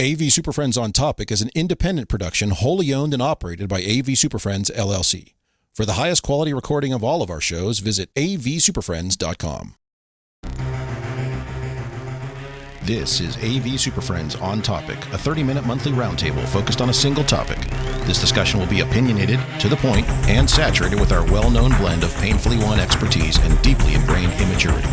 AV SuperFriends on Topic is an independent production wholly owned and operated by AV SuperFriends, LLC. For the highest quality recording of all of our shows, visit avsuperfriends.com. This is AV SuperFriends on Topic, a 30-minute monthly roundtable focused on a single topic. This discussion will be opinionated, to the point, and saturated with our well-known blend of painfully won expertise and deeply ingrained immaturity.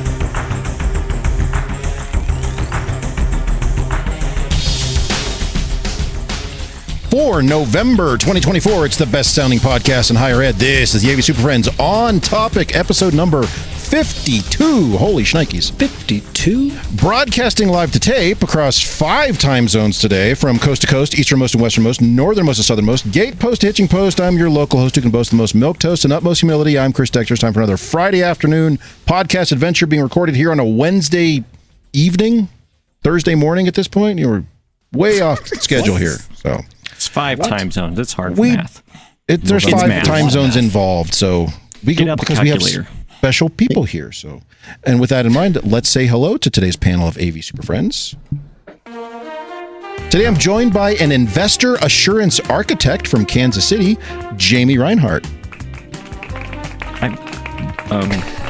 For November 2024, it's the best-sounding podcast in higher ed. This is the AV SuperFriends on Topic, episode number 52. Holy shnikes. 52? Broadcasting live to tape across 5 time zones today, from coast to coast, easternmost and westernmost, northernmost and southernmost, gate post to hitching post. I'm your local host who can boast the most milquetoast and utmost humility. I'm Chris Dexter. It's time for another Friday afternoon podcast adventure being recorded here on a Wednesday evening, Thursday morning at this point. You're way off schedule here. So it's 5 time zones. It's hard math. There's 5 time zones involved. So we Get out the calculator. We have special people here. So, and with that in mind, let's say hello to today's panel of AV SuperFriends. Today I'm joined by an investor assurance architect from Kansas City, Jamie Reinhardt.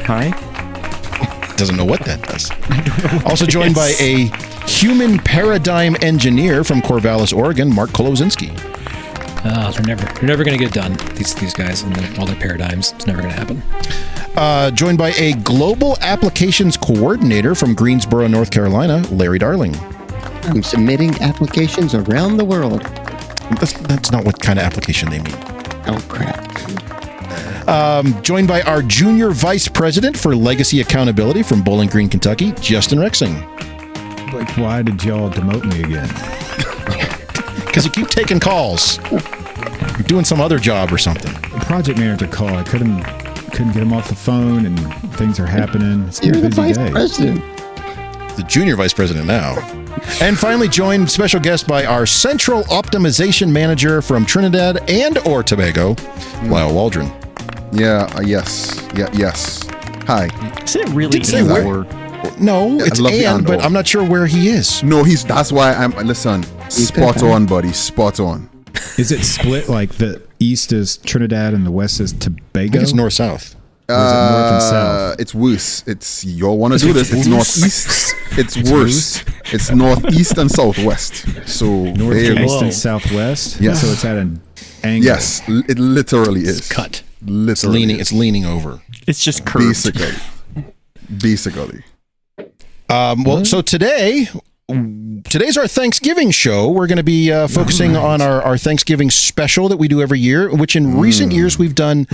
Hi. Doesn't know what that does. Also joined by a human paradigm engineer from Corvallis, Oregon, Mark Kolozinski. They're never going to get done. These guys and all their paradigms. It's never going to happen. Joined by a global applications coordinator from Greensboro, North Carolina, Larry Darling. I'm submitting applications around the world. That's not what kind of application they mean. Oh, crap. Joined by our junior vice president for legacy accountability from Bowling Green, Kentucky, Justin Rexing. Like, why did y'all demote me again? Because you keep taking calls. You're doing some other job or something. Project manager call. I couldn't get him off the phone, and things are happening. It's You're been a the busy vice day. president. The junior vice president now. And finally joined special guest by our central optimization manager from Trinidad and or Tobago, Lyle Waldron. Yes. Hi. Is it really Did say where? No, Yeah, it's I love the and, but and. I'm not sure where he is. No, that's why listen, spot on, buddy. Spot on. Is it split like the east is Trinidad and the west is I Tobago? think it's north-south. Or is it north and south? It's worse. It's y'all want to do this. It's northeast. It's worse. It's northeast and southwest. So there Northeast Whoa. and southwest? Yes. So it's at an angle. yes, it literally is. It's cut. Literally, It's leaning over. It's just curved. Basically. So today's our Thanksgiving show. We're going to be focusing on our Thanksgiving special that we do every year, which in recent years we've done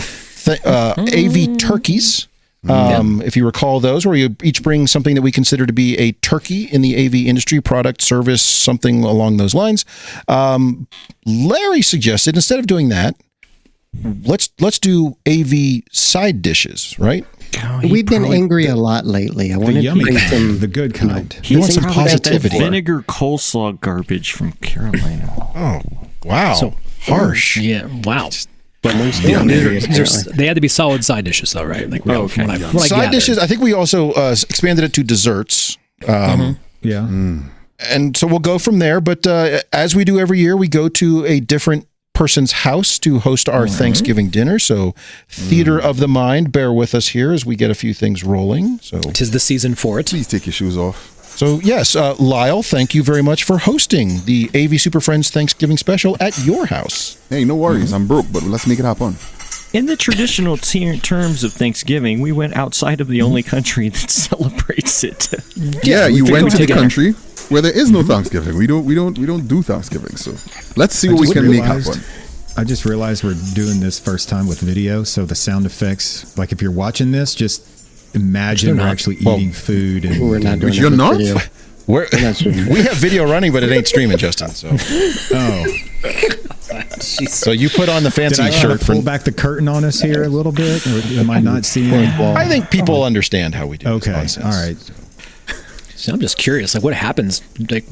AV turkeys. If you recall those, where you each bring something that we consider to be a turkey in the AV industry, product, service, something along those lines. Larry suggested, instead of doing that, let's do AV side dishes, right? We've been angry a lot lately. I The want to yummy bring kind, some. the good kind. You want some positivity. Vinegar coleslaw garbage from Carolina. Oh, wow. So harsh. Yeah. Wow. But They had to be solid side dishes, though, right? Like, Okay. when I Side gathered. dishes, I think we also expanded it to desserts. Yeah. And so we'll go from there. But as we do every year, we go to a different person's house to host our Thanksgiving dinner. So theater of the mind, bear with us here as we get a few things rolling. So 'Tis the season for it. Please take your shoes off. So yes, Lyle, thank you very much for hosting the AV SuperFriends Thanksgiving special at your house. Hey, no worries. I'm broke, but let's make it happen. In the traditional terms of Thanksgiving, we went outside of the only country that celebrates it. Yeah, you figured went we'd to the take it. country where there is no Thanksgiving. We don't do Thanksgiving. So let's see what we can make happen. I just realized we're doing this first time with video, so the sound effects, like if you're watching this, just imagine we're actually eating food. And We're not doing You're it with not? video. We have video running, but it ain't streaming, Justin. So, so you put on the fancy Did I shirt. pull back the curtain on us here a little bit, or am I not seeing? I think people understand how we do. Okay, this nonsense. all right. So I'm just curious, like, what happens? Like,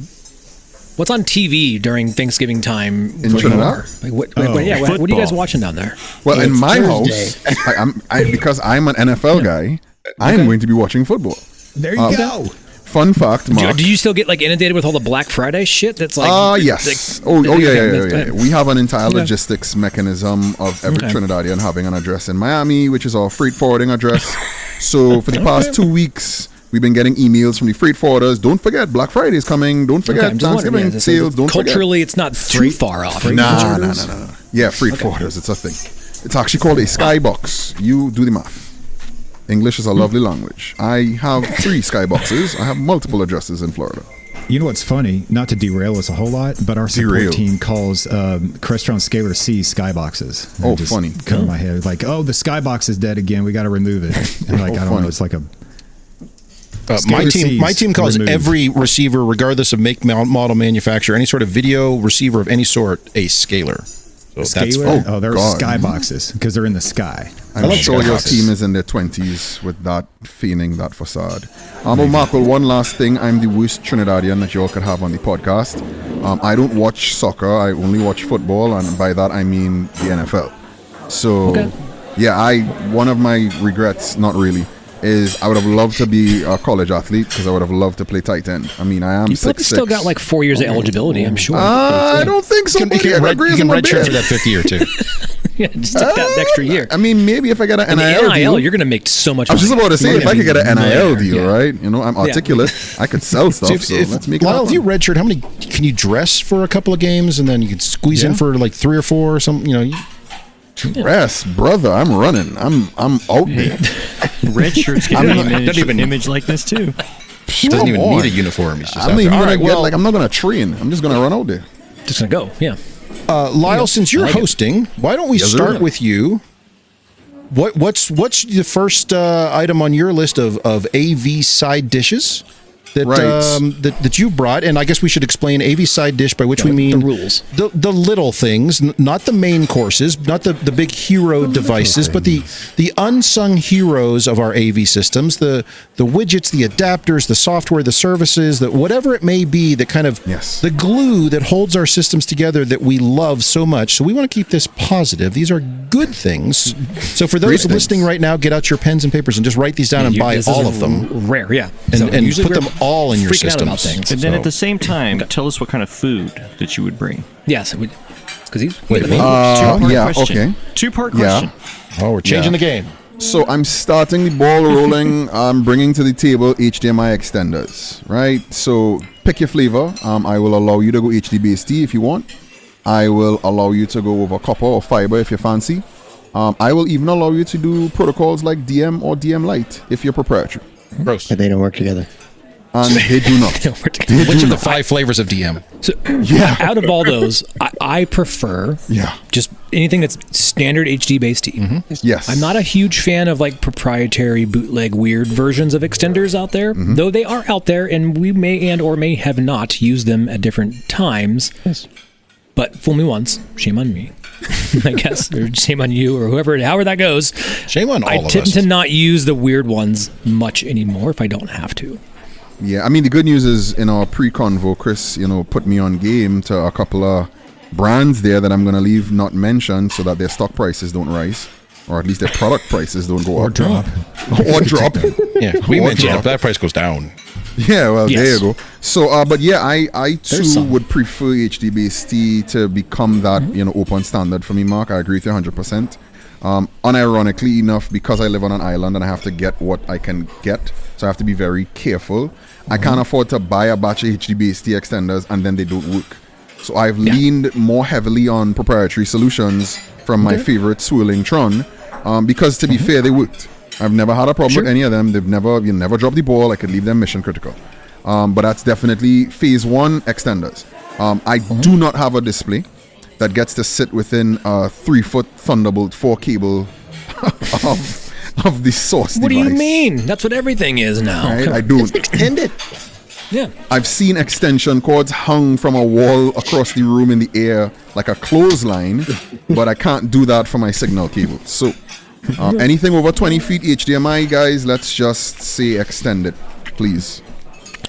what's on TV during Thanksgiving time? In where you Trinidad? are? Like, what are you guys Football. watching down there? Well, in It's my Thursday. house, because I'm an NFL guy, I'm going to be watching football. There you go. Fun fact, Mark. Do you still get like inundated with all the Black Friday shit? That's like, yes. like, Yeah. We have an entire logistics mechanism of every Trinidadian having an address in Miami, which is our freight forwarding address. So for the past 2 weeks, we've been getting emails from the freight forwarders. Don't forget, Black Friday is coming. Don't forget Thanksgiving sales. Don't forget. Culturally, it's not too far off. No. Yeah, freight forwarders. It's a thing. It's actually called a skybox. You do the math. English is a lovely language. I have 3 skyboxes. I have multiple addresses in Florida. You know what's funny? Not to derail us a whole lot, but our support team calls Crestron Scalar C skyboxes. Oh, funny. Come in my head like, oh, the skybox is dead again. We got to remove it. And like, I don't know. It's like a. My team calls every receiver, regardless of make, model, manufacturer, any sort of video receiver of any sort, a scalar. So Scalar? They're skyboxes because they're in the sky. I'm sure your team is in their 20s with that feigning that facade. Mark, one last thing. I'm the worst Trinidadian that you all could have on the podcast. I don't watch soccer. I only watch football, and by that I mean the NFL. So, one of my regrets, not really, is I would have loved to be a college athlete because I would have loved to play tight end. I mean, I am 6'6". You still got like 4 years of eligibility, I'm sure. I don't think so. You can redshirt for that 5th year too. Yeah, just take that extra year. I mean, maybe if I get an NIL deal, you're going to make so much. I was just about to say, if I could get an NIL deal, right? You know, I'm articulate. I could sell stuff. So let's make it happen. If you redshirt, how many can you dress for a couple of games, and then you can squeeze in for like 3 or 4 or something? You know. Dress, brother. I'm running. I'm out there. Red shirts get an image like this too. He doesn't even need a uniform. He's just I'm not going to train. I'm just going to run out there. Just going to go. Yeah. Lyle, since you're hosting, why don't we start with you? What's the first item on your list of AV side dishes that you brought? And I guess we should explain AV side dish, by which we mean the rules, the little things, not the main courses, not the big hero devices, but the unsung heroes of our AV systems, the widgets, the adapters, the software, the services, that whatever it may be, that kind of the glue that holds our systems together that we love so much. So we want to keep this positive. These are good things. So for those listening right now, get out your pens and papers and just write these down and buy all of them. Rare, yeah. And put them all in your systems. And then at the same time, tell us what kind of food that you would bring. Yes, because he's Two-part question. Oh, we're changing the game. So I'm starting the ball rolling. I'm bringing to the table HDMI extenders, right? So pick your flavor. I will allow you to go HDBaseT if you want. I will allow you to go over copper or fiber if you fancy. I will even allow you to do protocols like DM or DM Lite if you're proprietary. Gross. But they don't work together. And they do not. Which of the 5 flavors of DM? So, out of all those, I prefer just anything that's standard HDBaseT. Mm-hmm. Yes. I'm not a huge fan of like proprietary bootleg weird versions of extenders out there, though they are out there, and we may and or may have not used them at different times. Yes. But fool me once, shame on me. I guess, or shame on you, or however that goes. Shame on all of us. I tend to not use the weird ones much anymore if I don't have to. Yeah, I mean, the good news is in our pre-convo, Chris, put me on game to a couple of brands there that I'm going to leave not mentioned so that their stock prices don't rise, or at least their product prices don't go up. Drop. Or drop. Yeah, we mentioned if that price goes down. Yeah, well, there you go. So, but yeah, I too would prefer HDBaseT to become that, open standard for me, Mark. I agree with you 100%. Unironically enough, because I live on an island and I have to get what I can get, so I have to be very careful. I can't afford to buy a batch of HDBaseT extenders and then they don't work. So I've leaned more heavily on proprietary solutions from my favorite swirling Tron, because to be fair, they worked. I've never had a problem with any of them. You never dropped the ball. I could leave them mission critical. But that's definitely phase 1 extenders. I do not have a display that gets to sit within a 3-foot Thunderbolt 4 cable of the source device. What do you mean? That's what everything is now. Right? I don't. Just extend it. Yeah. I've seen extension cords hung from a wall across the room in the air like a clothesline, but I can't do that for my signal cable. So anything over 20 feet HDMI, guys, let's just say extend it, please.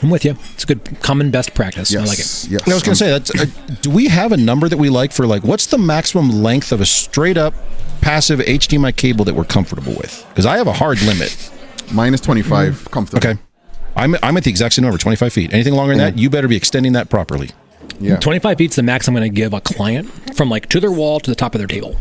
I'm with you. It's a good common best practice. Yes, I like it. Yes. I was going to say, do we have a number that we like for what's the maximum length of a straight up passive HDMI cable that we're comfortable with? Because I have a hard limit. Mine is 25, comfortable. Okay. I'm at the exact same number, 25 feet. Anything longer than that, you better be extending that properly. Yeah. 25 feet's the max I'm going to give a client from like to their wall to the top of their table.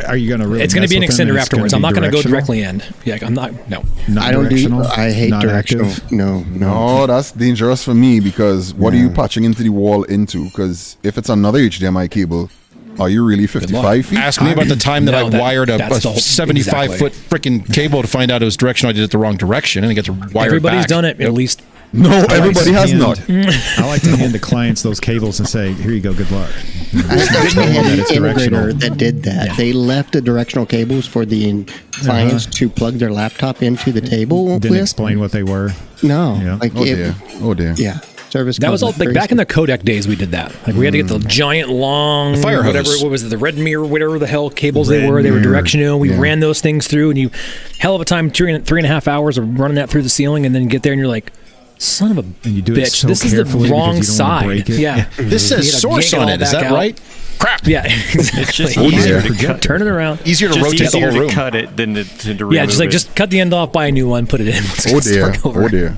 Are you going to really? It's going to be an mess with them extender and it's afterwards. gonna I'm be not going to go directional? directly in. Yeah, I'm not. No. Not I don't do. directional? I hate Not directional. active? No. Oh, that's dangerous for me because what are you patching into the wall into? Because if it's another HDMI cable, are you really 55 feet? Ask me about the time that No, I wired a that's the whole- 75-foot freaking cable to find out it was directional. I did it the wrong direction, and I get to wire Everybody's it back. done it at least. No, everybody has hand- not. I like to hand the clients those cables and say, "Here you go, good luck." I had that an it's directional. integrator that did that. Yeah. They left the directional cables for the clients to plug their laptop into the table Didn't with. explain what they were. No, Yeah. like Oh dear. Oh dear. yeah, service. That was all code like was back in the codec days. We did that. Like we had to get the giant long fire hose. whatever. What was it? The red mirror, whatever the hell cables they Red were. They were mirror. directional. We ran those things through, and you hell of a time 3.5 hours of running that through the ceiling, and then get there, and you're like, son of a And you do it bitch! so This is the carefully wrong because you don't wanna side. break it. Yeah. This You says gotta source yank it on all it. Is back that out. right? Crap. Yeah, exactly. It's just easier easier to Turn it around. Easier to just rotate the easier whole to room. cut it than to remove Yeah, just it. just cut the end off, buy a new one, put it in. Let's Oh dear. start over. Oh dear.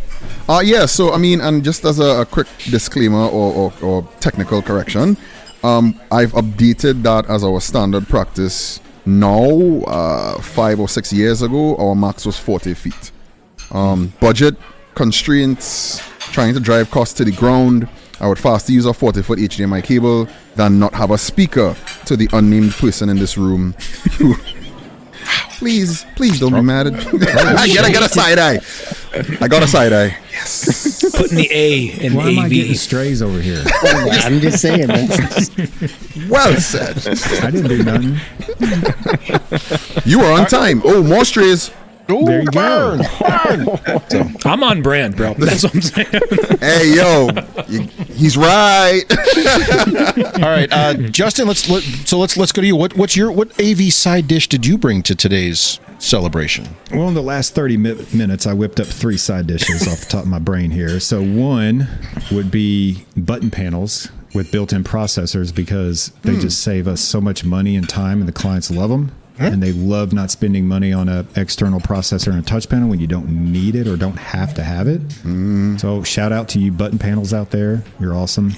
Yeah. So I mean, and just as a quick disclaimer or technical correction, I've updated that as our standard practice now. 5 or 6 years ago, our max was 40 feet. Budget constraints, trying to drive costs to the ground. I would faster use a 40-foot HDMI cable than not have a speaker to the unnamed person in this room. Please don't be mad at me. I got a side eye. I got a side eye. Yes. Putting the A in Why am I getting AV. strays over here? I'm just saying, man. Well said. I didn't do nothing. You are on time. Oh, more strays. There you go. I'm on brand, bro. That's what I'm saying. Hey, yo. He's right. All right, Justin. Let's go to you. What AV side dish did you bring to today's celebration? Well, in the last 30 minutes, I whipped up 3 side dishes off the top of my brain here. So one would be button panels with built-in processors because they just save us so much money and time, and the clients love them. And they love not spending money on an external processor and a touch panel when you don't need it or don't have to have it. So shout out to you button panels out there. You're awesome.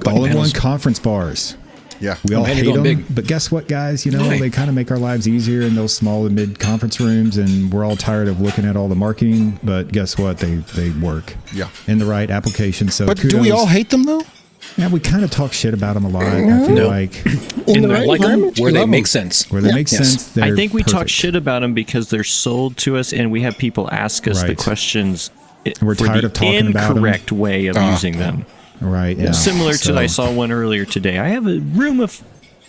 All-in-one panels. conference bars. Yeah. We all man, you're hate them, going big. but guess what, guys? You know, Why? they kind of make our lives easier in those small and mid conference rooms, and we're all tired of looking at all the marketing. But guess what? They work. Yeah. In the right application. So, But do we kudos. all hate them though? Yeah, we kind of talk shit about them a lot. I feel No. like In the the right like environment, where you they love make them. sense. where they make Yes. sense. They're I think we talk perfect. shit about them because they're sold to us, and we have people ask us the Right. questions. We're for tired the of talking about 'em. incorrect way of using them. Right. Yeah. Similar So- to I saw one earlier today. I have a room of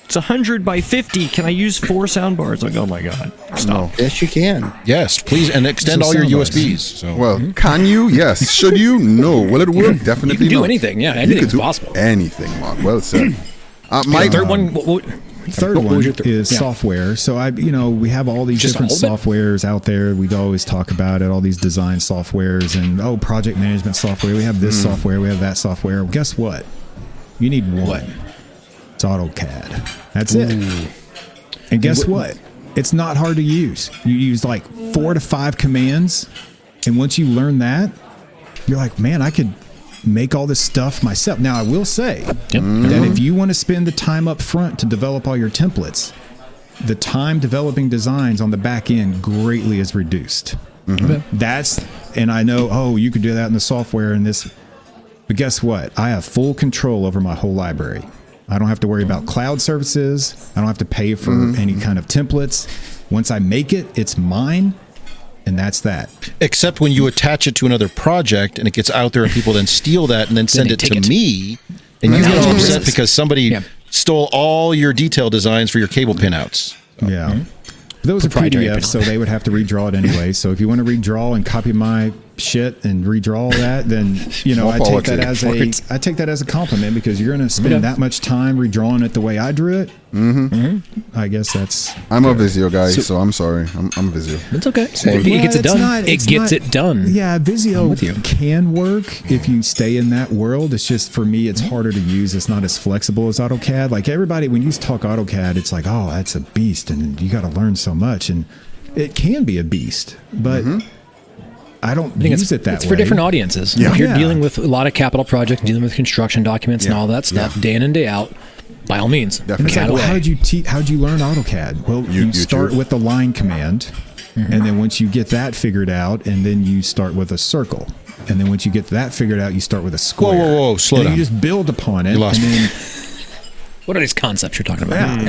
it's 100 by 50. Can I use 4 sound bars? Like, oh my god, stop. Yes, you can. Yes, please, and extend So all your sound bars. USBs. So. Well, can you? Yes. Should you? No. Will it work? Definitely You can do not. anything. Yeah, You anything's could do possible. anything, Mark. Well said. My Third one. Third What one was your is yeah. software. So we have all these Just a different little softwares out there. We always talk about it, all these design softwares and project management software. We have this software, we have that software. Well, guess what? You need one. What? It's AutoCAD. That's it. And guess what? It's not hard to use. You use like 4 to 5 commands, and once you learn that, you're like, man, I could make all this stuff myself. Now, I will say that if you want to spend the time up front to develop all your templates, the time developing designs on the back end greatly is reduced. And I know, you could do that in the software and this, but guess what? I have full control over my whole library. I don't have to worry about cloud services. I don't have to pay for any kind of templates. Once I make it, it's mine. And that's that. Except when you attach it to another project and it gets out there and people then steal that and then send they it to take it. me, and you Now get it's all yours. upset because somebody stole all your detail designs for your cable pinouts. Yeah. Those are Proprietary PDFs, so they would have to redraw it anyway. So if you want to redraw and copy my shit and redraw all that, then More I power take to that you. as a compliment because you're going to spend that much time redrawing it the way I drew it. I guess that's. I'm a Visio guy, so I'm sorry. I'm Visio. It's okay. Same. It gets it Well, done. It gets it done. Yeah, Visio with you. can work if you stay in that world. It's just for me, it's harder to use. It's not as flexible as AutoCAD. Like everybody, when you talk AutoCAD, it's like, oh, that's a beast, and you got to learn so much, and it can be a beast, but I don't I think use it that way. it's for different audiences. Yeah. If you're Yeah. dealing with a lot of capital projects, dealing with construction documents and all that stuff, day in and day out, by all means, Definitely. And it's cat like, well, away. how'd you learn AutoCAD? Well, you YouTube. start with the line command, and then once you get that figured out, and then you start with a circle. And then once you get that figured out, you start with a square. whoa, slow and then down. you just build upon it, You lost and me. then What are these concepts you're talking about?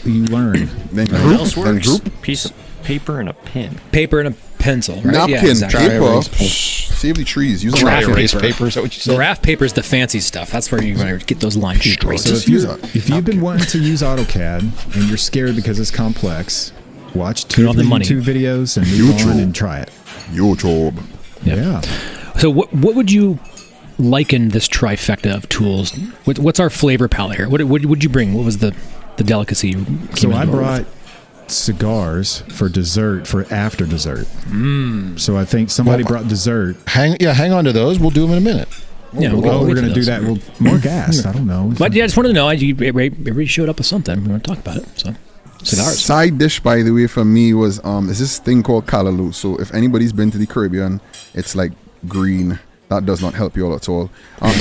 you learn. Then What group, else then works? group. Piece of paper and a pen. Paper and a pencil, right? Napkin, Yeah, exactly. paper. erase paper. Save the trees. Use the Dry Graph erase paper. paper. Is that what you said? Graph paper is the fancy stuff. That's where you're going to get those lines straight. So Just if, use you, that. if you've been wanting to use AutoCAD and you're scared because it's complex, watch Turn two on the money. YouTube videos and move YouTube. on and try it. YouTube. Yeah. So what would you liken this trifecta of tools? What's our flavor palette here? What would you bring? What was the delicacy you came So in I the door brought cigars for dessert for after dessert. So I think somebody brought dessert. Hang on to those. We'll do them in a minute. with? Yeah, we'll Oh, get we're to going to do those. that. Well, Mark asked. I don't know. But yeah, I just wanted to know. Everybody showed up with something. We want to talk about it. So cigars. Side dish, by the way, for me was is this thing called callaloo. So if anybody's been to the Caribbean, it's like green. That does not help you all at all.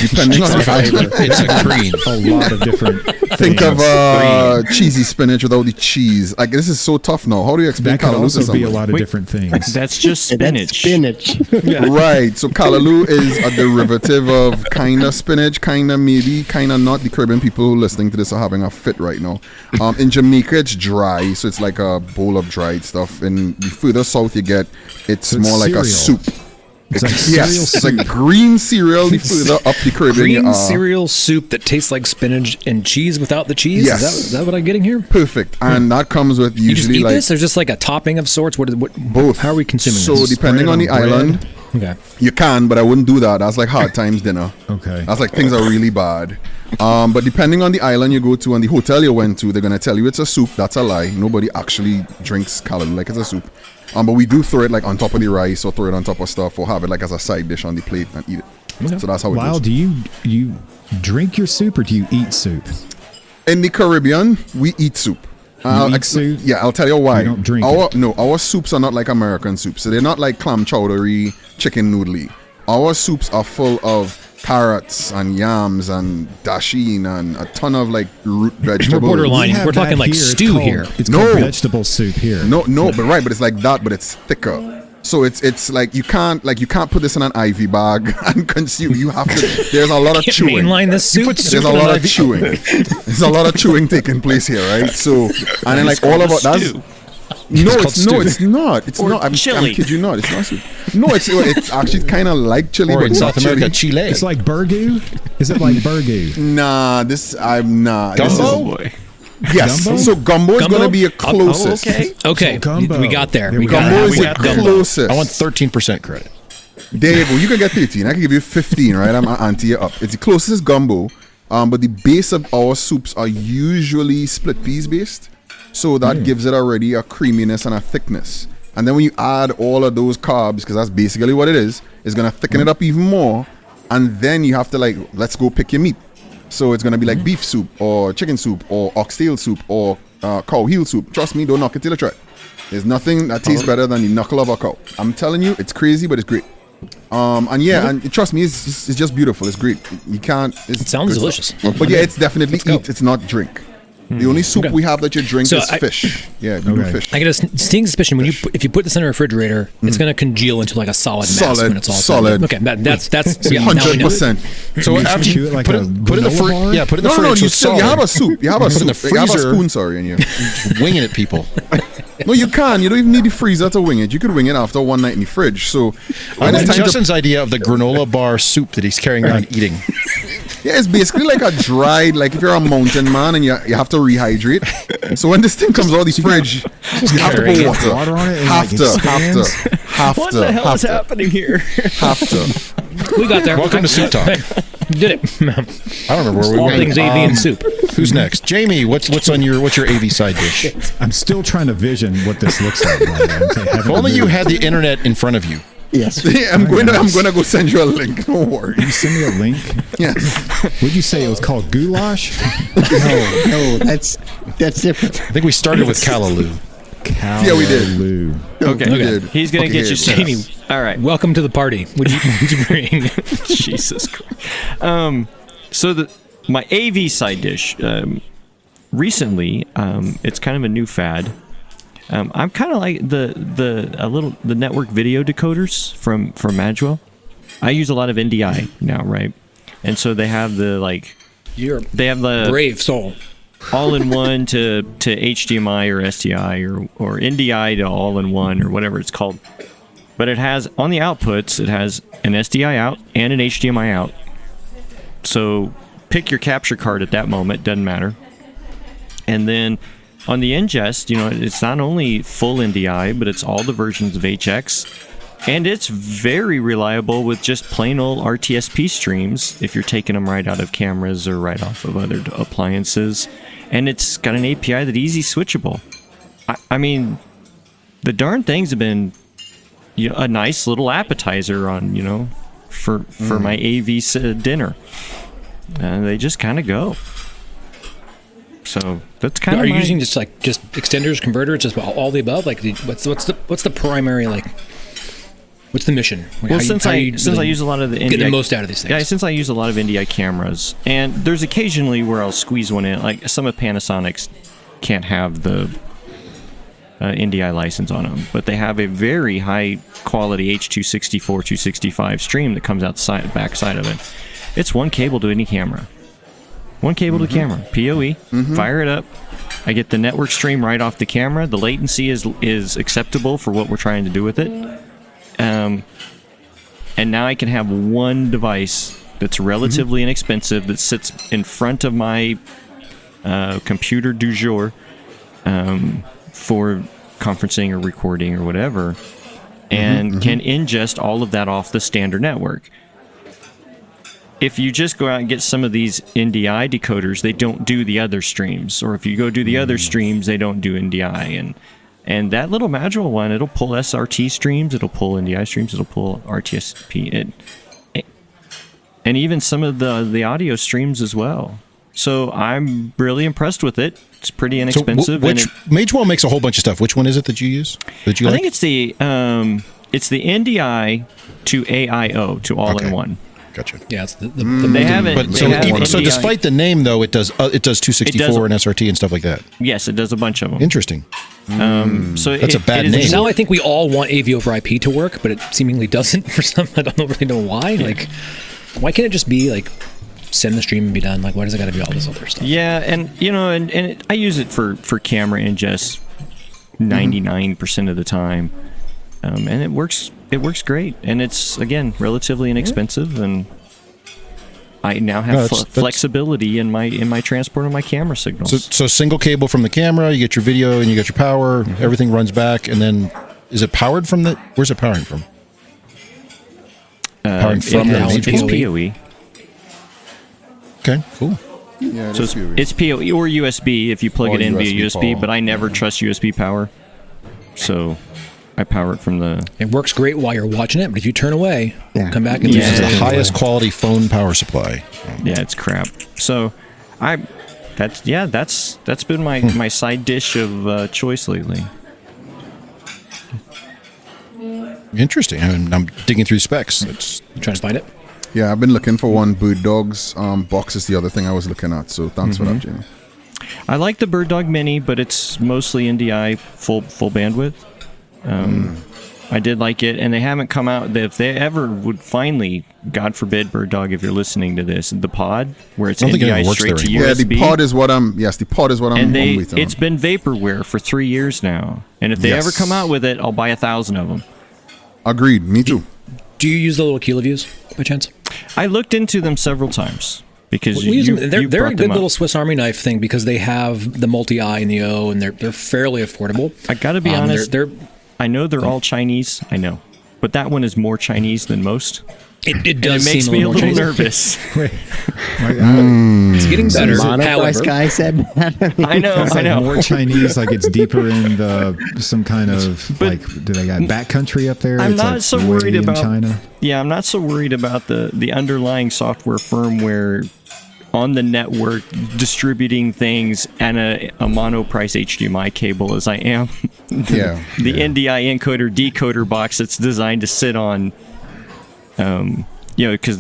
Depending on the flavor. It's a green. a lot of different Think things. of cheesy spinach without the cheese. Like, this is so tough now. How do you explain that could callaloo to also be somebody? a lot of Wait. different things. That's just That's spinach. spinach. Right. So callaloo is a derivative of kind of spinach, kind of maybe, kind of not. The Caribbean people who are listening to this are having a fit right now. In Jamaica, it's dry, so it's like a bowl of dried stuff. And the further south you get, it's So it's more like a cereal. soup. It's like Yes, cereal it's like green cereal. The further up the Caribbean you Green are. cereal soup that tastes like spinach and cheese without the cheese. Yes. Is that what I'm getting here? Perfect. And that comes with You just usually eat like this? There's just like a topping of sorts. What both. How are we consuming So this? depending on the Spread on island, bread. Okay. you can, but I wouldn't do that. That's like hard times dinner. Okay. That's like things are really bad. But depending on the island you go to and the hotel you went to, they're gonna tell you it's a soup. That's a lie. Nobody actually drinks callaloo like it's a soup. But we do throw it like on top of the rice or throw it on top of stuff or have it like as a side dish on the plate and eat it. So that's how it Lyle, goes. do you drink your soup or do you eat soup? In the Caribbean, we eat soup. eat soup? Yeah, I'll tell you why. You don't drink our it? No, our soups are not like American soups. So they're not like clam chowdery, chicken noodly. Our soups are full of carrots and yams and dasheen and a ton of like root We're vegetables. borderline. We have We're talking that like here. It's stew called- here. It's No. called vegetable soup here. No, but it's like that, but it's thicker. So it's like you can't put this in an IV bag and consume. You have to. There's a lot of Can't chewing. mainline this soup. There's a lot of chewing. There's a lot of chewing taking place here, right? So and then like all about that's. stew. No, called it's no, stew. it's not. It's Or not. I'm chili. kid you not. It's not. No, it's actually kind of like chili, Or but in not South America, chili. Chile. It's like burgoo. Is it like burgoo? Nah, I'm not. This Gumbo? is- Oh boy. Yes. Gumbo? So gumbo is Gumbo? gonna be a closest. Okay. Okay, Gumbo. we got there. There We we got go. Gumbo it. is We the got gumbo. closest. I want 13% credit. There you go. You can get 13. I can give you 15, right? I'm anti you up. It's the closest gumbo. But the base of our soups are usually split peas based. So that gives it already a creaminess and a thickness. And then when you add all of those carbs, because that's basically what it is, it's gonna thicken it up even more. And then you have to like, let's go pick your meat. So it's gonna be like beef soup or chicken soup or oxtail soup or cow heel soup. Trust me, don't knock it till you try it. There's nothing that tastes better than the knuckle of a cow. I'm telling you, it's crazy, but it's great. And trust me, it's just beautiful. It's great. You can't. It sounds delicious. But yeah, it's definitely eat. It's not drink. The only soup Okay. we have that you drink So is fish. Yeah, we do Okay. fish. I get a sneaking suspicion when if you put this in a refrigerator, it's going to congeal into like a solid mass Solid, when it's all solid. done. Okay, that's yeah, now we know. 100%. So You after chew you it like put a it, put it in the granola bar? fridge. Yeah, put it in the No, fridge. no, so you it's still you solid. have a soup. You have a Put it in soup. the You have a freezer. spoon. Sorry, in you. Winging it, people. No, you can. You don't even need the freezer to wing it. You could wing it after one night in the fridge. So I when like it's time to Justin's idea of the granola bar soup that he's carrying around eating. yeah, it's basically like a dried, like if you're a mountain man and you have to rehydrate. So when this thing comes out of the fridge, you have to carry put it. water. Water on it and, Have like, to, expands? have to. happening here? Have to. We got there. Welcome to Soup Talk. You did it. I don't remember where we All went. things AV and soup. Who's next? Jamie, what's your AV side dish? I'm still trying to vision what this looks like. If only you had the internet in front of you. Yes. Yeah, I'm going to go send you a link. Don't worry. You send me a link. Yes. Would you say it was called goulash? No, that's different. I think we started with callaloo. Yeah, we did. Lou. Okay. We did. He's gonna Okay, get you yeah. Jamie. All right. Welcome to the party. What'd you bring? Jesus Christ. So my AV side dish. Recently, it's kind of a new fad. I'm kind of like the network video decoders from Magwell. I use a lot of NDI now, right? And so they have the Brave soul. all-in-one to HDMI or SDI or NDI to all-in-one or whatever it's called. But it has, on the outputs, it has an SDI out and an HDMI out. So pick your capture card at that moment, doesn't matter. And then on the ingest, it's not only full NDI, but it's all the versions of HX. And it's very reliable with just plain old RTSP streams if you're taking them right out of cameras or right off of other appliances. And it's got an API that's easy switchable. I mean, the darn things have been a nice little appetizer on, for my AV dinner. They just kind of go. So that's kind of. Are you using just extenders, converters, just all the above? Like, what's the primary What's the mission? Well, since I use a lot of the NDI, get the most out of these things. Yeah, since I use a lot of NDI cameras, and there's occasionally where I'll squeeze one in. Like some of Panasonic's can't have the NDI license on them, but they have a very high quality H.264, 265 stream that comes out the back side of it. It's one cable to any camera. One cable to camera. PoE. Fire it up. I get the network stream right off the camera. The latency is acceptable for what we're trying to do with it. And now I can have one device that's relatively inexpensive that sits in front of my computer du jour for conferencing or recording or whatever, and can ingest all of that off the standard network. If you just go out and get some of these NDI decoders, they don't do the other streams. Or if you go do the other streams, they don't do NDI. And that little Magwell one, it'll pull SRT streams, it'll pull NDI streams, it'll pull RTSP, and even some of the audio streams as well. So I'm really impressed with it. It's pretty inexpensive. So Magwell makes a whole bunch of stuff. Which one is it that you use? I think it's the NDI to AIO to all-in-one. Gotcha. Yeah, it's the they haven't. But so despite the name though, it does 264 and SRT and stuff like that. Yes, it does a bunch of them. Interesting. So that's a bad name. Now I think we all want AV over IP to work, but it seemingly doesn't for some. I don't really know why. Like, why can't it just be like send the stream and be done? Like, why does it got to be all this other stuff? Yeah, and I use it for camera ingest 99% of the time, and it works. It works great, and it's again relatively inexpensive, and I now have flexibility in my transport of my camera signals. So single cable from the camera, you get your video and you get your power. Everything runs back, and then is it powered from the? Where's it powering from? Powering from it's PoE. Okay, cool. Yeah, So it's PoE or USB if you plug Or it in via USB USB, power. but I never trust USB power, so I power it from the. It works great while you're watching it, but if you turn away, come back and Yeah. This is the Yeah. highest quality phone power supply. Yeah, it's crap. So, that's been my side dish of choice lately. Interesting. I'm digging through specs. It's trying to find it. Yeah, I've been looking for one. Bird Dogs box is the other thing I was looking at. So thanks for that, Jamie. I like the Bird Dog Mini, but it's mostly NDI full bandwidth. I did like it, and they haven't come out. If they ever would finally, God forbid, Bird Dog, if you're listening to this, the pod where it's I don't think it NDI even works straight there to anymore. Yeah, USB. the pod is what I'm. Yes, the pod is what I'm and waiting on. it's been vaporware for 3 years now. And if they Yes. ever come out with it, I'll buy 1,000 of them. Agreed. Me too. Do you use the little kiloviews by chance? I looked into them several times because We use them. They're a brought good them up. little Swiss Army knife thing because they have the multi-eye and the O, and they're fairly affordable. I gotta be honest. They're I know they're all Chinese. I know, but that one is more Chinese than most. it does And it makes seem me a more little Chinese. nervous. It's getting better. Monoprice However, guy said that. I know. It's I like know. more Chinese, like it's deeper in some kind of But- do they got backcountry up there? I'm It's not like so way worried in about China. Yeah, I'm not so worried about the underlying software firmware on the network distributing things and a monoprice HDMI cable as I am the NDI encoder decoder box that's designed to sit on, because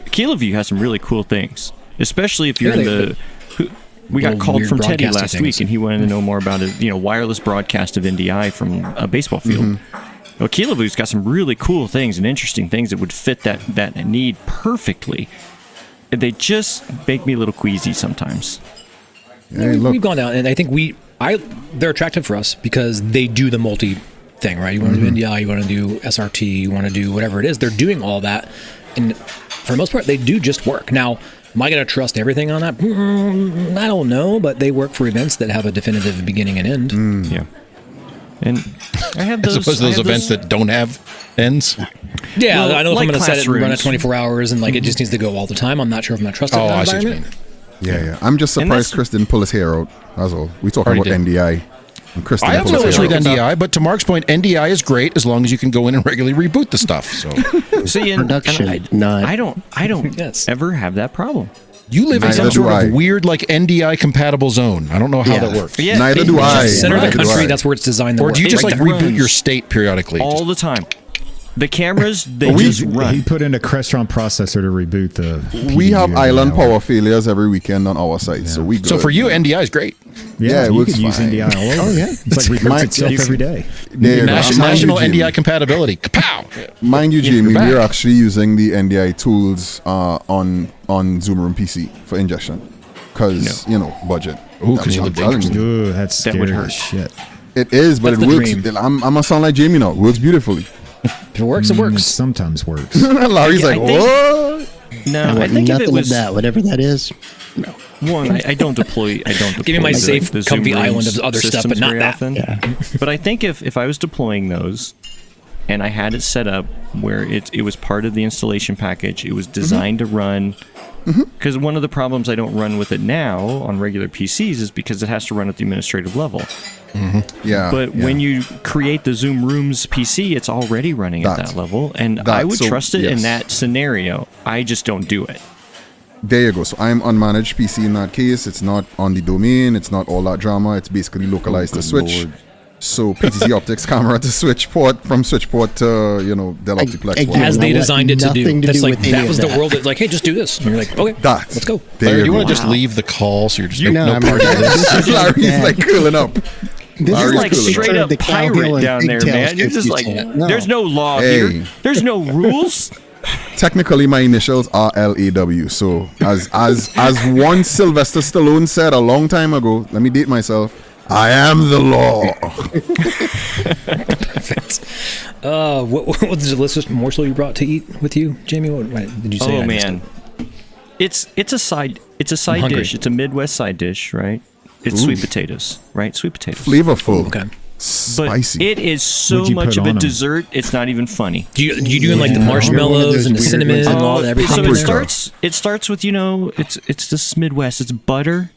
KiloView has some really cool things, especially if you're in the. We got called from Teddy last week, and he wanted to know more about a wireless broadcast of NDI from a baseball field. Well, KiloView's got some really cool things and interesting things that would fit that need perfectly. They just make me a little queasy sometimes. Hey, We've gone down, and I think they're attractive for us because they do the multi thing, right? You want to do NDI, you want to do SRT, you want to do whatever it is. They're doing all that, and for the most part, they do just work. Now, am I going to trust everything on that? I don't know, but they work for events that have a definitive beginning and end. Yeah. And I have those. As opposed to those events that don't have ends. Yeah, Well, I know if like I'm going to set it and run it classrooms. 24 hours and it just needs to go all the time. I'm not sure if I'm going to trust it in I that see what you environment. mean. Yeah. I'm just And surprised that's- Chris didn't pull his hair out. That's all. We talking Already about did. NDI. And Chris I didn't have pull no his issue hair with out. NDI, but to Mark's point, NDI is great as long as you can go in and regularly reboot the stuff. So See, and Production, I don't Yes. ever have that problem. you live in Neither some do sort I. of weird, NDI compatible zone. I don't know how Yeah. that works. Yeah, Neither do I. Center of the Neither do country, I. that's where it's designed to Or work. do you just It reboot runs your state periodically? all the time. The cameras, they We- just run. He put in a Crestron processor to reboot the. We have PDU island every hour. power failures every weekend on our site, so we good. So for you, NDI is great. Yeah, it you works can use fine. NDI all over. Oh, yeah. It's like reboots itself every day. There you go. National Mind you, NDI compatibility. Kapow! Mind you, Jamie, back. we're actually using the NDI tools on Zoom Room PC for ingestion, because budget. Ooh, 'cause you I'm live telling dangerously. Ooh, that's That scary would as hurt. shit. It is, but That's it the works. dream. I'm gonna sound like Jamie now. It works beautifully. If it works, it It works. sometimes works. Larry's Yeah, like, I think- what? No, I I want think if nothing it was of that, whatever that is. one, I don't deploy. Give me my the- safe, the Zoom comfy Rooms island of other stuff, but systems not very that. often. Yeah. But I think if I was deploying those, and I had it set up where it was part of the installation package, it was designed to run. Because one of the problems I don't run with it now on regular PCs is because it has to run at the administrative level. Yeah. But when you create the Zoom Rooms PC, it's already running at That- that level, and that- I would so, trust it in yes. that scenario. I just don't do it. There you go. So I'm unmanaged PC in that case. It's not on the domain. It's not all that drama. It's basically localized to switch. So PTZ Optics camera to switch port from switch port to Dell Optiplex. again, As they I want designed it to do. nothing to That's do like with any that of was the that. world that's like, hey, just do this. And you're like, okay, That. let's go. There Larry, do you go. want to just leave the call so you're just No, no I'm part of not. this? Larry's Yeah. like curling up. This You're Larry's like cooling up. straight up The cowgirl pirate and down there, pigtails man. You're just like, 50%. No. there's no law Hey. here. There's no rules. Technically, my initials are LAW. So as one Sylvester Stallone said a long time ago, let me date myself. I am the law. Perfect. What was the delicious morsel you brought to eat with you, Jamie? What did you say? Oh I missed man, it. it's a side hungry. dish. It's a Midwest side dish, right? It's sweet potatoes, right? Sweet potatoes. Flavorful. Okay. But Spicy. it is so What'd you much put of a on 'em? dessert. It's not even funny. Do you doing like the Yeah. marshmallows and the Weird cinnamon ones. and all that, everything? So in it there? starts with it's this Midwest. It's butter.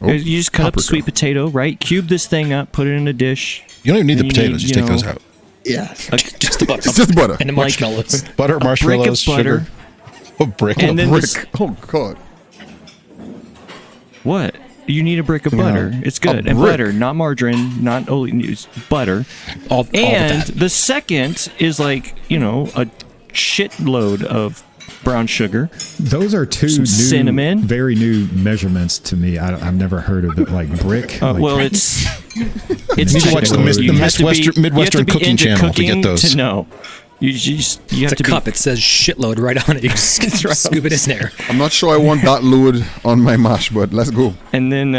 Oh, You just cut up a paprika. sweet potato, right? Cube this thing up, put it in a dish. You don't even need the You potatoes. need, Just you take those know, out. Yeah. Just the butter. It's just butter. And the Like- marshmallows. Butter, A brick marshmallows, of butter. sugar. A brick. And then Brick. this, Oh God. what? You need a brick of butter. It's good. And brick. butter, not margarine, not it's butter. all the And fat. the second is like, a shitload of brown sugar. Those are two Some new, cinnamon. very new measurements to me. I've never heard of it, like brick. like, Well, it's You need to watch the You have to be- Midwestern you have to be cooking into channel to get cooking those. To know. You have It's a to cup. be. It says shitload right on it. You just scoop it in there. I'm not sure I want that load on my mash, but let's go. And then,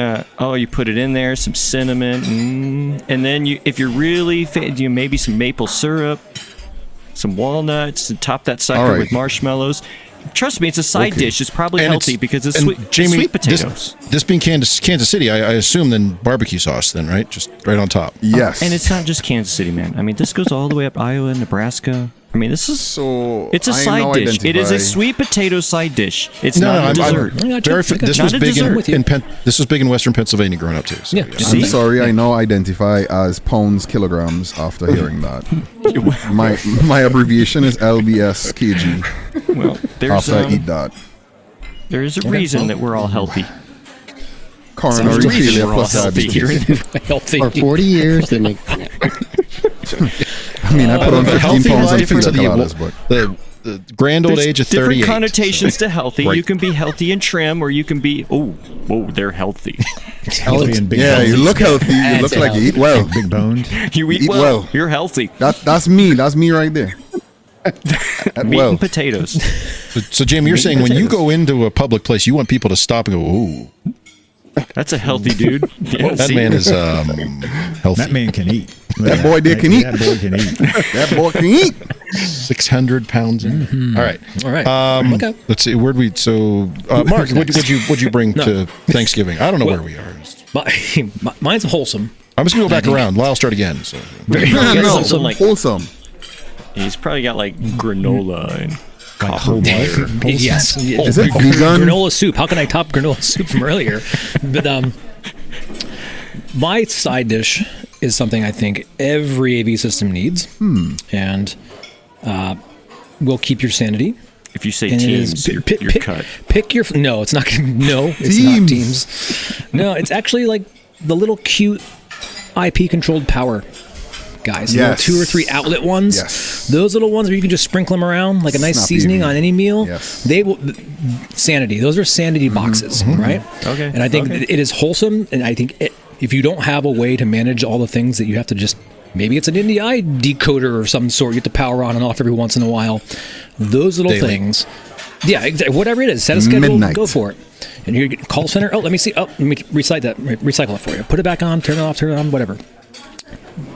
you put it in there, some cinnamon, and then if you're really, maybe some maple syrup, some walnuts, and top that sucker All right. with marshmallows. Trust me, it's a side Okay. dish. It's probably And healthy because it's and sweet, Jamie, sweet potatoes. This being Kansas City, I assume then barbecue sauce, then right, just right on top. Yes. And it's not just Kansas City, man. I mean, this goes all the way up Iowa, Nebraska. I mean, this is so. it's a I side now dish. It is a identify- svery potato side dish. It's No, not a I'm dessert. I got you. very. I got This you. was Not a big dessert with you. this was big in Western Pennsylvania growing up too. So, Yeah. I'm See? sorry, I now identify as pounds, kilograms after hearing that. My abbreviation is LBS kg Well, there's after I eat that. there is a reason that we're all healthy. Coronary failure plus diabetes. Healthy. For 40 years, then they, I mean, I put on 15 healthy pounds life of into pina coladas, but the grand old There's age of different 38. connotations to healthy. Right. You can be healthy and trim, or you can be they're healthy. Healthy and big yeah, boned. you look healthy. You look like you eat well. Big boned. You eat Eat well. well. You're healthy. That's me. That's me right there. Meat Well, and potatoes. So Jamie, you're saying when you go into a public place, you want people to stop and go, "Ooh, That's a healthy dude. Yeah, that see? man is healthy. That man can eat. That boy there can eat. That boy can eat. that boy can eat. 600 pounds." All right. All right. Okay. Let's see. Where'd we? So, Mark, what'd you bring to Thanksgiving? I don't know where we are. Mine's wholesome. I'm just gonna go back around. Lyle, start again. So. No, something like- wholesome. He's probably got like granola and copper whole butter. Yes. Is it vegan? Granola soup. How can I top granola soup from earlier? But my side dish is something I think every AV system needs, and will keep your sanity. If you say And it teams, is you're cut. Pick your no. It's not. No, it's not teams. No, it's actually like the little cute IP controlled power guys. Yes. Little 2 or 3 outlet ones. Yes. Those little ones where you can just sprinkle them around like a nice Snap seasoning AV. on any meal. Yes. They will sanity. Those are sanity boxes, right? Okay. And I think Okay. it is wholesome. And I think if you don't have a way to manage all the things that you have to just. Maybe it's an NDI decoder of some sort. You get the power on and off every once in a while. Those little Daily. things. Yeah, whatever it is. Set a schedule, Midnight. go for it. And you get call center. Oh, let me see. Oh, let me recycle it for you. Put it back on, turn it off, turn it on, whatever.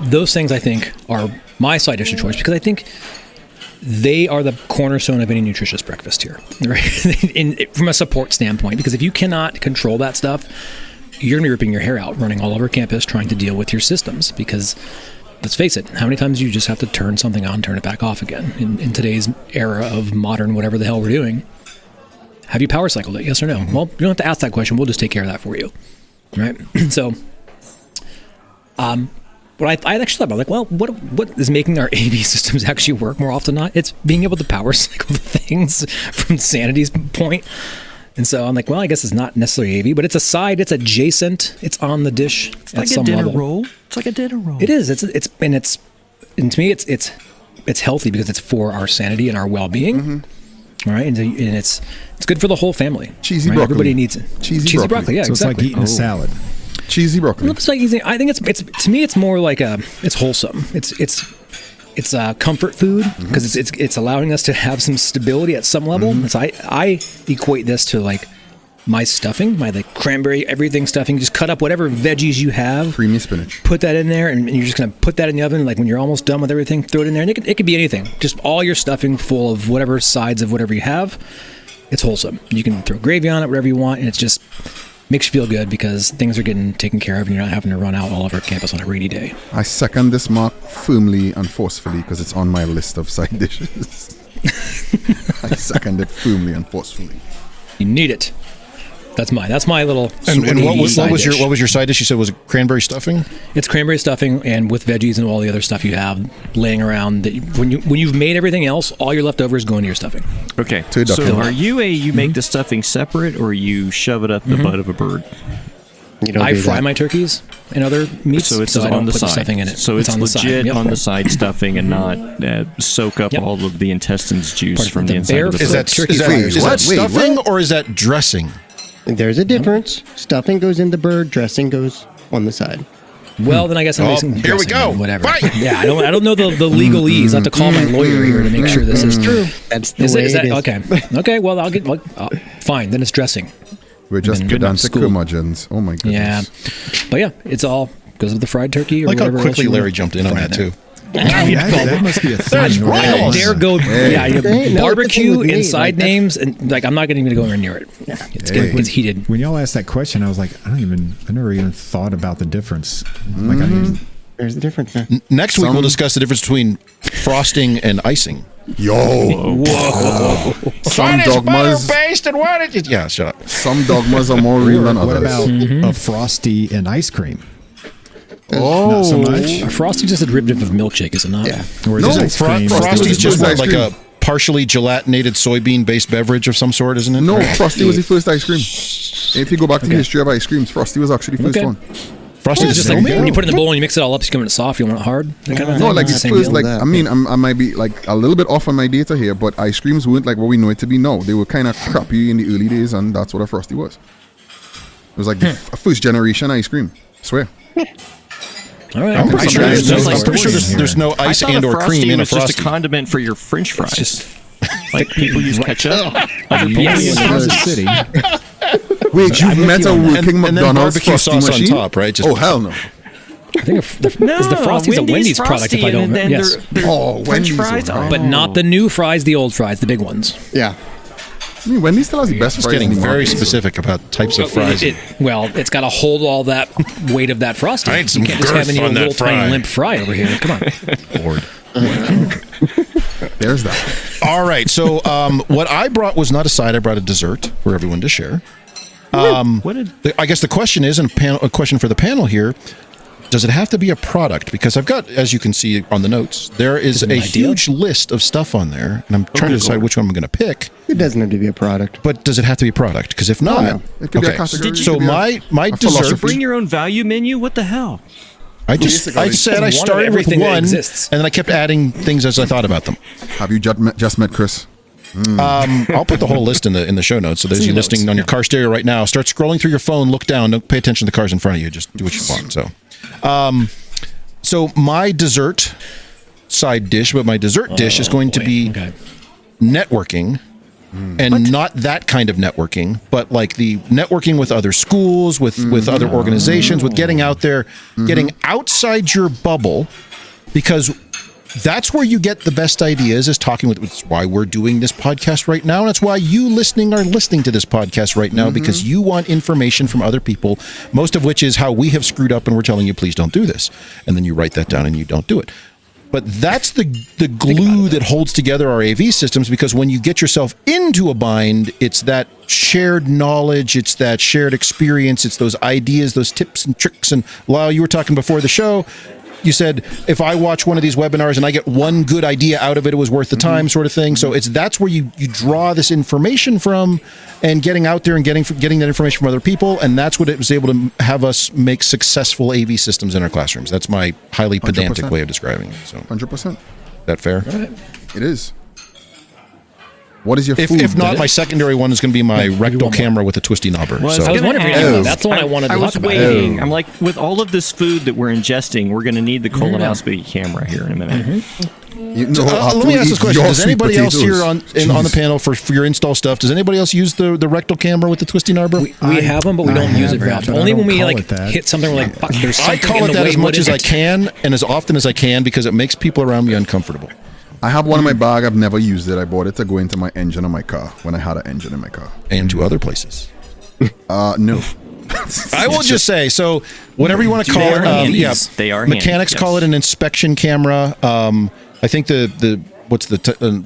Those things I think are my side dish of choice because I think they are the cornerstone of any nutritious breakfast here, right? From a support standpoint, because if you cannot control that stuff, you're going to be ripping your hair out running all over campus trying to deal with your systems because let's face it, how many times do you just have to turn something on, turn it back off again in today's era of modern whatever the hell we're doing? Have you power cycled it? Yes or no? Well, you don't have to ask that question. We'll just take care of that for you, right? So, what I actually thought about, like, well, what is making our AV systems actually work more often than not? It's being able to power cycle the things from sanity's point. And so I'm like, well, I guess it's not necessarily AV, but it's a side, it's adjacent, it's on the dish at Like a some dinner level. roll. It's like a dinner roll. It is. And to me, it's healthy because it's for our sanity and our well-being. All right, and it's good for the whole family. Cheesy right? broccoli. Everybody needs it. Cheesy broccoli. Yeah, So exactly. it's like eating a salad. Cheesy broccoli. It looks like easy. I think it's to me it's more like it's wholesome. It's a comfort food because it's allowing us to have some stability at some level. So I equate this to like my stuffing, my like cranberry everything stuffing. Just cut up whatever veggies you have, Creamy spinach. put that in there, and you're just gonna put that in the oven. Like when you're almost done with everything, throw it in there. And it could be anything. Just all your stuffing full of whatever sides of whatever you have. It's wholesome. You can throw gravy on it, whatever you want, and it's just makes you feel good because things are getting taken care of and you're not having to run out all over campus on a rainy day. I second this mark firmly and forcefully because it's on my list of side dishes. I second it firmly and forcefully. You need it. That's my little. And what was side dish. your side dish? You said was it cranberry stuffing? It's cranberry stuffing and with veggies and all the other stuff you have laying around. That when you've made everything else, all your leftovers go into your stuffing. Okay. To duck So in. are you make the stuffing separate or you shove it up the butt of a bird? you don't I do fry that. my turkeys and other meats, So it's I don't on the put side. stuffing in it. So it's on the side. legit Yep. on the side stuffing and not soak up Yep. all of the intestines juice Part of from the the inside of the barefoot foot. turkey Is that fries. Wait, stuffing what? or is that dressing? There's a difference. Stuffing goes in the bird. Dressing goes on the side. Well, then I guess I'm Oh, mixing here we dressing go. and whatever. Right. Yeah, I don't know the legalese. I have to call my lawyer here to make sure this is true. That's the Is way it? Is that it is. okay? Okay. Well, I'll get. Fine. Then it's dressing. We're just Been pedantic school. curmudgeons. Oh my goodness. Yeah, but yeah, it's all goes with the fried turkey or I like how whatever. quickly else you Larry want. jumped in on Fry that there. too. That must be a There's thing. right. I don't Yes. dare go. Yeah, you Hey, no, barbecue it's the thing with me, and side like, that's- names, and like I'm not even going to go anywhere near it. It's heated. When y'all asked that question, I was like, I never even thought about the difference. Like, I mean, There's a difference. Huh? Next week Some- we'll discuss the difference between frosting and icing. Yo. Some dogmas. based and what is it? Yeah, shut up. Some dogmas are more real than what others. about a Frosty and ice cream? Oh, Not so much. A Frosty just a derivative of milkshake, is it not? Yeah. Or is No, it ice cream? Frosty's was just the more first like ice a partially gelatinated soybean based beverage of some sort, isn't it? No, Frosty was the first ice cream. If you go back to the history of ice creams, Frosty was actually the first one. Frosty It's just like when you put it in the bowl and you mix it all up, you want it soft, you want it hard. That kind of No, thing. like it's Same first, deal. like, I mean, I might be like a little bit off on my data here, but ice creams weren't like what we know it to be now. They were kind of crappy in the early days, and that's what a Frosty was. It was like the first generation ice cream. I swear. All right. I'm pretty sure There's there's no ice I thought and a or Frosty cream in a was just Frosty. a condiment for your French fries. Like people use ketchup. Yes. In another city. Wait, you've met a working and then McDonald's barbecue Frosty sauce machine? on top, right? Just Oh, hell no. I think is the Frosty's a Wendy's product, if I don't know. Yes. Oh, French Wendy's fries. are right. But not the new fries, the old fries, the big ones. Yeah. I mean, Wendy's still has the best It's fries. getting in the very market. specific about types of fries. It's got to hold all that weight of that Frosty. I need some You can't just have girth any on that little fry. tiny limp fry over here. Come on. Lord. There's that. All right. So what I brought was not a side. I brought a dessert for everyone to share. I guess the question is, and a question for the panel here, does it have to be a product? Because I've got, as you can see on the notes, there is a huge list of stuff on there, and I'm trying to decide which one I'm going to pick. It doesn't have to be a product. But does it have to be a product? Because if not, no. It could be a category. So It could be my a dessert. philosophy. Bring your own value menu. What the hell? I Basically. said I One of started with everything that one, and exists. then I kept adding things as I thought about them. Have you just met Chris? I'll put the whole list in the show notes. So there's you listening on your car stereo right now. Start scrolling through your phone. Look down. Don't pay attention to the cars in front of you. Just do what you want. So my dessert side dish, but my dessert dish is going to be networking. And not that kind of networking, but like the networking with other schools, with other organizations, with getting out there, getting outside your bubble, because that's where you get the best ideas, is talking with. It's why we're doing this podcast right now. And that's why you listening are listening to this podcast right now, because you want information from other people, most of which is how we have screwed up and we're telling you, please don't do this. And then you write that down and you don't do it. But that's the glue that holds together our AV systems, because when you get yourself into a bind, it's that shared knowledge, it's that shared experience, it's those ideas, those tips and tricks. And Lyle, you were talking before the show. You said, if I watch one of these webinars and I get one good idea out of it, it was worth the time, sort of thing. So that's where you draw this information from, and getting out there and getting that information from other people. And that's what it was able to have us make successful AV systems in our classrooms. That's my highly pedantic 100%. way of describing it. So 100%. that fair? It is. What is your food? If not, my secondary one is going to be my rectal camera with a twisty knobber. Well, So I was wondering if you're talking about. That's the one I wanted to I was talk about. waiting. I'm like, with all of this food that we're ingesting, we're going to need the colonoscopy camera here in a minute. You know, let me ask this question: does anybody else here on the Jeez. panel for your install stuff? Does anybody else use the rectal camera with the twisty knobber? We have them, but we don't use it very often. but I Only when don't we call like it that. hit something. We're like, fuck, there's I something call in it the that way. as much What as is I it? can and as often as I can, because it makes people around me uncomfortable. I have one in my bag. I've never used it. I bought it to go into my engine of my car when I had an engine in my car. And to other places. No. I will just say, so whatever you want to call They it, are handy. yeah, They are handy, mechanics yes. call it an inspection camera. I think what's the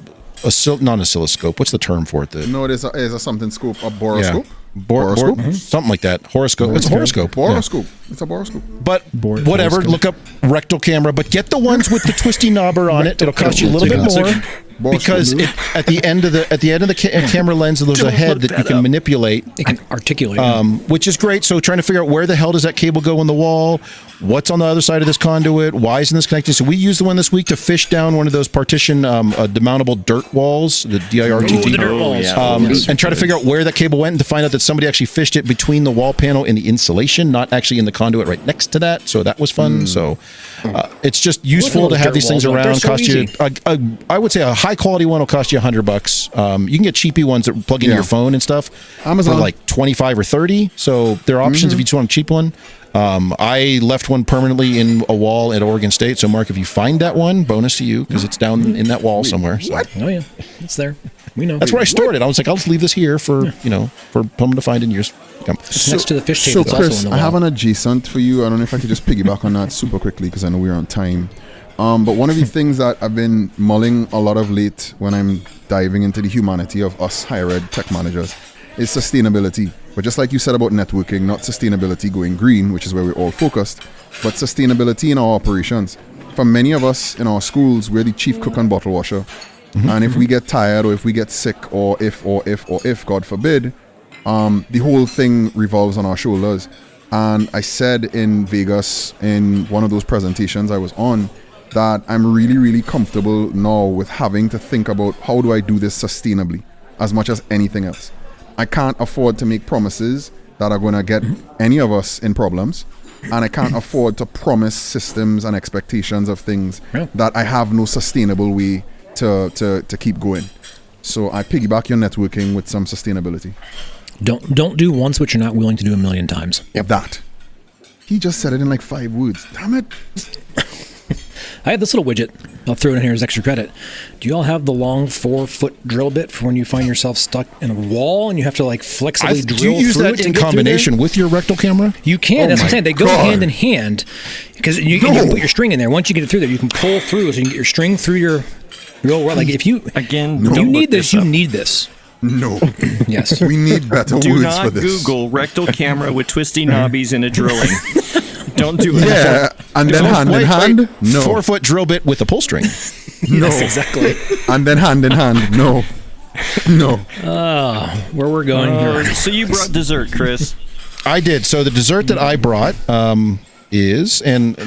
not oscilloscope? What's the term for it? No, it is a something scope, a boroscope. Boroscope? Something like that. Horoscope. It's a horoscope. Yeah. Boroscope. It's a boroscope. But whatever, look up rectal camera, but get the ones with the twisty knobber on it. It'll cost you a little bit more, because at the end of the camera lens, there's a head that you can manipulate, It can articulate. which is great. So trying to figure out where the hell does that cable go in the wall, what's on the other side of this conduit, why isn't this connected? So we used the one this week to fish down one of those partition demountable dirt walls, the DIRTT. the dirt walls. And try to figure out where that cable went, and to find out that somebody actually fished it between the wall panel and the insulation, not actually in the conduit right next to that. So that was fun. So it's just useful to have these things walls, around. they're so Cost you, easy. I would say a high quality one will cost you $100. You can get cheapy ones that plug into your phone and stuff Amazon. for like 25 or 30. So there are options if you just want a cheap one. I left one permanently in a wall at Oregon State. So Mark, if you find that one, bonus to you, because it's down in that wall somewhere. So. Oh yeah, it's there. We know. That's where I stored it. I was like, I'll just leave this here for someone to find in years. It's next to the fish So, tape. Chris, also in I the have wall. an adjacent for you. I don't know if I could just piggyback on that super quickly, because I know we're on time. But one of the things that I've been mulling a lot of late when I'm diving into the humanity of us higher ed tech managers is sustainability. But just like you said about networking, not sustainability going green, which is where we're all focused, but sustainability in our operations. For many of us in our schools, we're the chief cook and bottle washer. And if we get tired, or if we get sick, or if, God forbid, the whole thing revolves on our shoulders. And I said in Vegas in one of those presentations I was on that I'm really, really comfortable now with having to think about how do I do this sustainably as much as anything else. I can't afford to make promises that are going to get any of us in problems. And I can't afford to promise systems and expectations of things that I have no sustainable way to keep going. So I piggyback your networking with some sustainability. Don't do once what you're not willing to do a million times. Yep. That. He just said it in like 5 words. Damn it. I have this little widget. I'll throw it in here as extra credit. Do you all have the long 4-foot drill bit for when you find yourself stuck in a wall and you have to like flexibly drill through it? Do you use that in combination with your rectal camera? You can. That's what I'm saying. They go hand in hand because you can put your string in there. Once you get it through there, you can pull through so you can get your string through your like if you you need this, you need this. No. Yes. We need better Do words not for this. Google rectal camera with twisty knobbies and a drilling. Don't do it. Yeah, and then hand in hand. No. 4-foot drill bit with a pull string. No. Yes, exactly. And then hand in hand. No. No. Where we're going here. So you brought dessert, Chris. I did. So the dessert that I brought is, and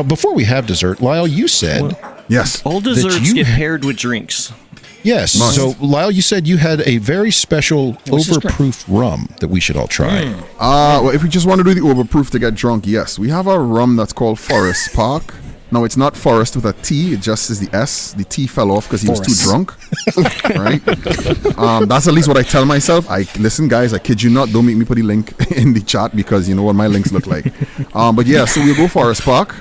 before we have dessert, Lyle, you said Yes. All desserts get paired with drinks. yes. Must. So Lyle, you said you had a very special overproof rum that we should all try. Well, if we just want to do the overproof to get drunk, yes. We have a rum that's called Forest Park. No, it's not Forest with a T. It just is the S. The T fell off because he was too drunk. Right? That's at least what I tell myself. Listen, guys, I kid you not. Don't make me put the link in the chat because you know what my links look like. But yeah, so we'll go Forest Park.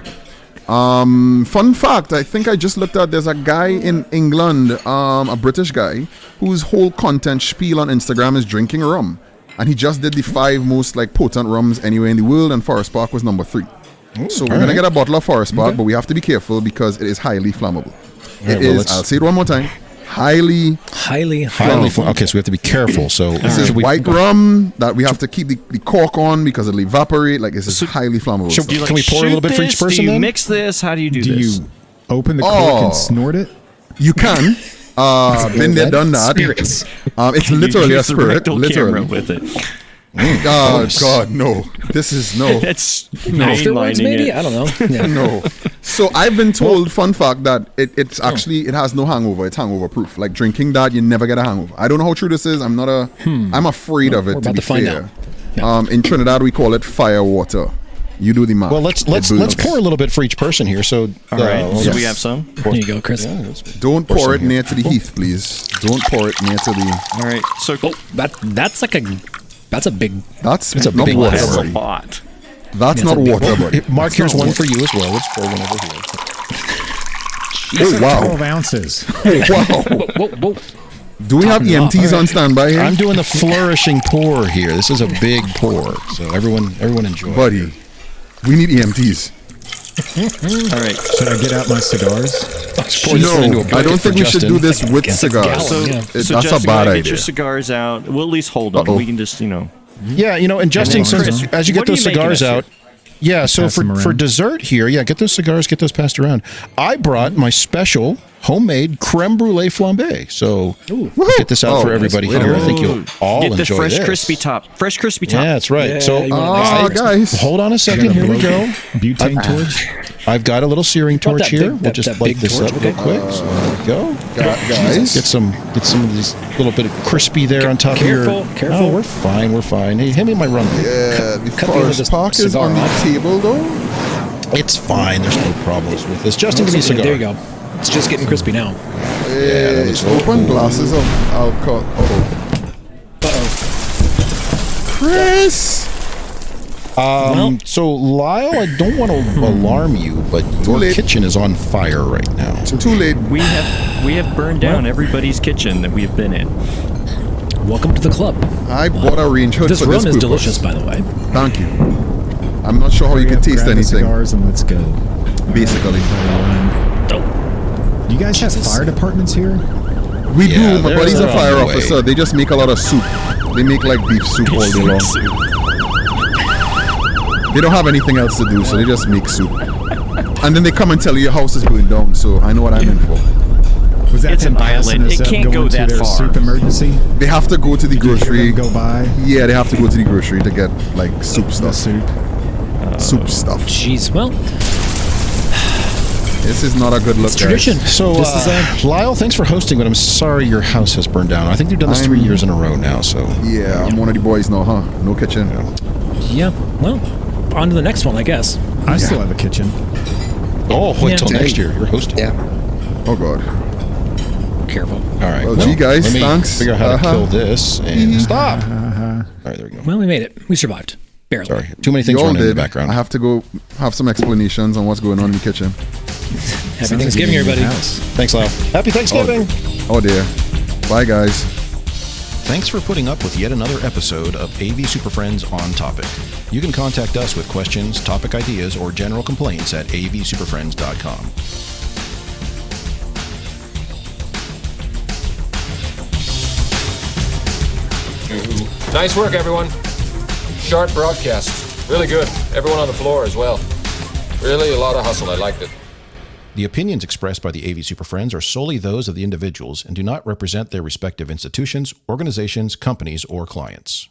Fun fact, I think I just looked at, there's a guy in England, a British guy, whose whole content spiel on Instagram is drinking rum. And he just did the 5 most potent rums anywhere in the world, and Forest Park was number 3. So we're going to get a bottle of Forest Park, but we have to be careful because it is highly flammable. I'll say it one more time, highly flammable. Okay, so we have to be careful. So this is white rum that we have to keep the cork on because it'll evaporate. This is highly flammable. Can we pour a little bit for each person Do you then? mix this? How do you do Do this? you open the cork and snort it? You can. Been there, done that. Spirits. It's literally a Use the spirit. rectal camera Literally. with it. Oh God, no! This is no, It's Afterwards, mainlining maybe? it. I don't know. Yeah. no. So I've been told, fun fact, that it's actually it has no hangover. It's hangover proof. Like drinking that, you never get a hangover. I don't know how true this is. I'm afraid of it. We're To about be to find fair. out. Yeah. In Trinidad, we call it fire water. You do the math. Well, let's pour a little bit for each person here. So All right. Yes. So we have some. Here you go, Chris. Don't pour it near to the heath, please. Don't pour it near to the. All right. So That's a big. That's a not big water, glass. that's a buddy. lot. That's It's not a big water, buddy. Mark, here's one for you as well. Let's pour one over here. Oh wow! 12 ounces. Wow! Whoa. Do we have EMTs on standby here? I'm doing the flourishing pour here. This is a big pour, so everyone enjoy. Buddy, we need EMTs. All right. Should I get out my cigars? No, I don't think we should do this with Guess a cigars. gallon. So, Yeah. so That's Justin, a bad get idea. your cigars out. We'll at least hold them. Uh-oh. We can just, Yeah, and Justin, then, Chris, as you get what are those you making cigars us out. Yeah, so Pass them for around. dessert here, get those cigars, get those passed around. I brought my special homemade crème brûlée flambe. So get this out for everybody here. I think you'll all get the enjoy fresh this. crispy top. Fresh crispy top. Yeah, that's right. Yeah, so you want guys. hold on a second. Here we go. Butane torch. I've got a little searing torch that here. big- We'll just that light big this torch? up real quick. So there we go. Guys, Get some of these little bit of crispy there on top Careful, of your. careful. Oh, we're fine. Hey, hand me my rum. the cut me with Forest this Park is cigar on the off. table, though. It's fine. There's no problems with this. Justin, give me a cigar. There you go. It's just getting crispy now. that looks Open glasses of alcohol. Chris! So Lyle, I don't want to alarm you, but your late. kitchen is on fire right now. Too late. We have burned down everybody's kitchen that we have been in. Welcome to the club. I bought a range hood This for rum this is purpose. delicious, by the way. Thank you. I'm not sure how you can taste Grab the anything, cigars and let's go. basically. You guys have fire departments here? We Yeah, do. My they're buddy's a on fire the way. officer. They just make a lot of soup. They make beef soup all day long. They don't have anything else to do, so they just make soup. And then they come and tell you your house is burning down, so I know what I'm in for. Was that It's a him passing violet. us It up can't going go to that their far. soup emergency? They have to go to the Did you hear grocery. them go by Yeah, they have to go to the grocery to get like soup the stuff. soup? Soup stuff. Jeez, well, This is not a good look. it's tradition. So, This is Lyle, thanks for hosting, but I'm sorry your house has burned down. I think you've done this 3 years in a row now, so. Yeah, I'm one of the boys now, huh? No kitchen. yeah. Well, on to the next one, I guess. I still have a kitchen. Oh, wait Yeah. till next year. You're hosting. Yeah. Oh god. Careful. All right. Well, gee, guys, let me thanks. figure out how to Uh-huh. kill this and stop. All right, there we go. Well, we made it. We survived. Barely. Sorry. Too many things You all running in the did. background. I have to go have some explanations on what's going on in the kitchen. Happy Thanksgiving, everybody. Thanks, Lyle. Happy Thanksgiving. Oh dear. Bye, guys. Thanks for putting up with yet another episode of AV SuperFriends On Topic. You can contact us with questions, topic ideas, or general complaints at avsuperfriends.com. Nice work, everyone. Sharp broadcast. Really good. Everyone on the floor as well. Really a lot of hustle. I liked it. The opinions expressed by the AV SuperFriends are solely those of the individuals and do not represent their respective institutions, organizations, companies, or clients.